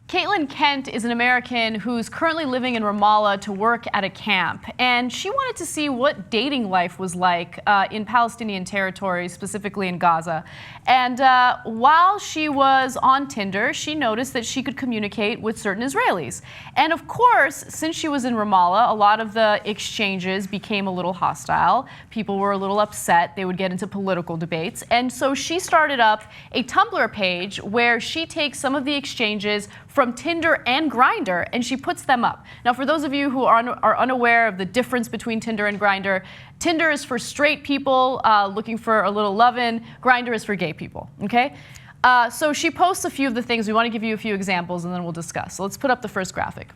Caitlin Kent is an American who's currently living in Ramallah to work at a camp, and she wanted to see what dating life was like in Palestinian territory, specifically in Gaza. And while she was on Tinder, she noticed that she could communicate with certain Israelis. And of course, since she was in Ramallah, a lot of the exchanges became a little hostile. People were a little upset. They would get into political debates. And so she started up a Tumblr page where she takes some of the exchanges from Tinder and Grindr, and she puts them up. Now, for those of you who are unaware of the difference between Tinder and Grindr, Tinder is for straight people looking for a little lovin'. Grindr is for gay people, okay? So she posts a few of the things. We want to give you a few examples, and then we'll discuss. So let's put up the first graphic.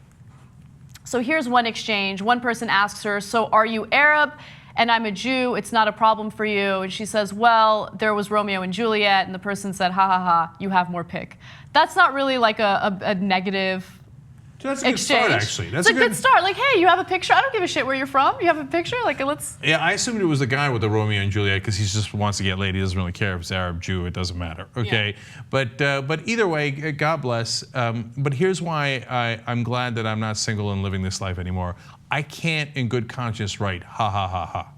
So here's one exchange. One person asks her, so are you Arab? And I'm a Jew, it's not a problem for you. And she says, well, there was Romeo and Juliet. And the person said, ha ha ha, you have more pick. That's not really like a negative That's a good exchange. start, actually. It's a good start. Like, hey, you have a picture? I don't give a shit where you're from. You have a picture? Like, let's... Yeah, I assumed it was the guy with the Romeo and Juliet because he just wants to get laid. He doesn't really care if it's Arab, Jew, it doesn't matter, okay? Yeah. But either way, God bless. But here's why I'm glad that I'm not single and living this life anymore. I can't in good conscience write ha ha ha ha.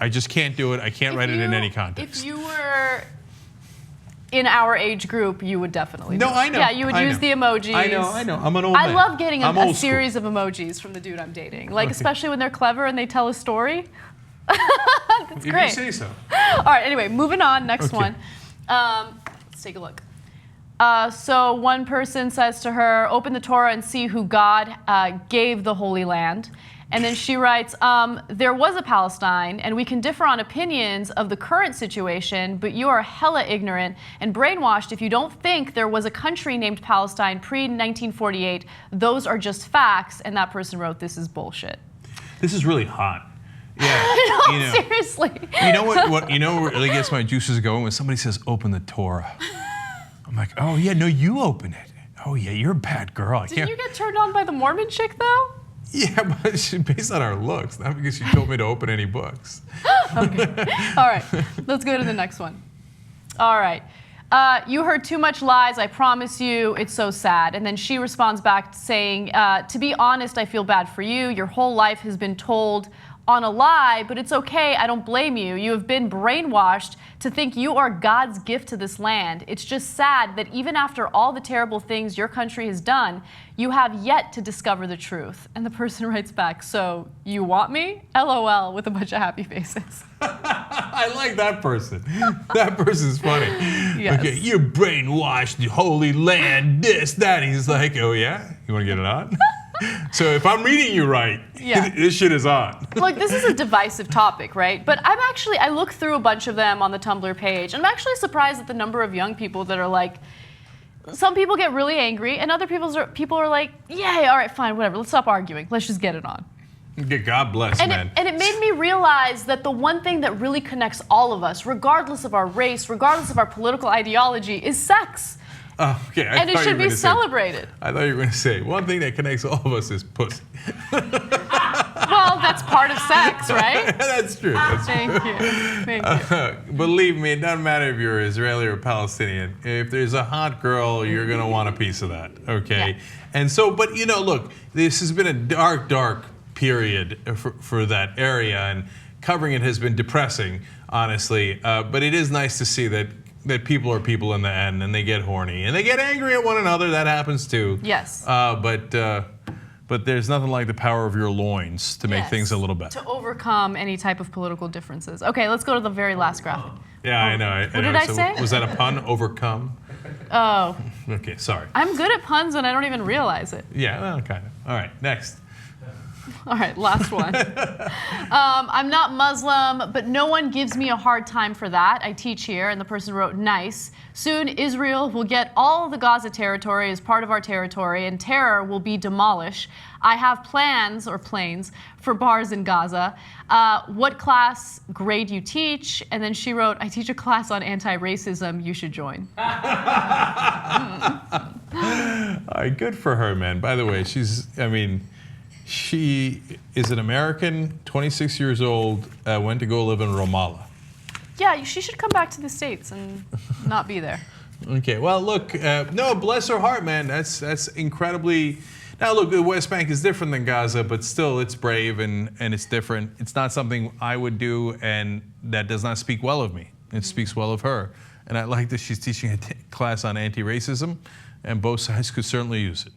I just can't do it. I can't write it in any context. If you were in our age group, you would definitely do it. I know. Yeah, you would use the emojis. I know. I'm an old man. I love getting a series of emojis from the dude I'm dating. Like, especially when they're clever and they tell a story. That's great. If you say so. All right, anyway, moving on. Next one. Let's take a look. So one person says to her, open the Torah and see who God gave the Holy Land. And then she writes, there was a Palestine, and we can differ on opinions of the current situation, but you are hella ignorant and brainwashed if you don't think there was a country named Palestine pre-1948. Those are just facts. And that person wrote, this is bullshit. This is really hot. Yeah, seriously. You know what really gets my juices going? When somebody says, open the Torah. I'm like, oh yeah, no, you open it. Oh yeah, you're a bad girl. Didn't you get turned on by the Mormon chick though? Yeah, but she's based on our looks, not because she told me to open any books. Okay. All right, let's go to the next one. All right. You heard too much lies, I promise you, it's so sad. And then she responds back saying, to be honest, I feel bad for you. Your whole life has been told on a lie, but it's okay, I don't blame you. You have been brainwashed to think you are God's gift to this land. It's just sad that even after all the terrible things your country has done, you have yet to discover the truth. And the person writes back, so you want me? LOL, with a bunch of happy faces. I like that person. That person's funny. Yes. Okay, you brainwashed the Holy Land, this, that. He's like, oh yeah? You want to get it on? So if I'm reading you right, this shit is on. Look, this is a divisive topic, right? But I look through a bunch of them on the Tumblr page, and I'm actually surprised at the number of young people that are like, some people get really angry, and other people are like, yeah, all right, fine, whatever, let's stop arguing. Let's just get it on. God bless, man. And it made me realize that the one thing that really connects all of us, regardless of our race, regardless of our political ideology, is sex. Oh, okay. And it should be celebrated. I thought you were going to say, one thing that connects all of us is pussy. Well, that's part of sex, right? That's true. Thank you. Believe me, it doesn't matter if you're Israeli or Palestinian. If there's a hot girl, you're going to want a piece of that, okay? Yeah. And so, but you know, look, this has been a dark, dark period for that area, and covering it has been depressing, honestly. But it is nice to see that people are people in the end, and they get horny and they get angry at one another. That happens too. Yes. But there's nothing like the power of your loins to make things a little better. To overcome any type of political differences. Okay, let's go to the very last graphic. Yeah, I know. What did I say? Was that a pun? Overcome? Oh. Okay, sorry. I'm good at puns and I don't even realize it. Yeah, well, kind of. All right, next. All right, last one. I'm not Muslim, but no one gives me a hard time for that. I teach here, and the person wrote, nice. Soon Israel will get all the Gaza territory as part of our territory, and terror will be demolished. I have plans, or planes, for bars in Gaza. What class grade you teach? And then she wrote, I teach a class on anti-racism. You should join. All right, good for her, man. By the way, she is an American, 26 years old, went to go live in Ramallah. Yeah, she should come back to the States and not be there. Okay, well, look, no, bless her heart, man. That's incredibly. Now, look, the West Bank is different than Gaza, but still, it's brave and it's different. It's not something I would do, and that does not speak well of me. It speaks well of her. And I like that she's teaching a class on anti-racism, and both sides could certainly use it.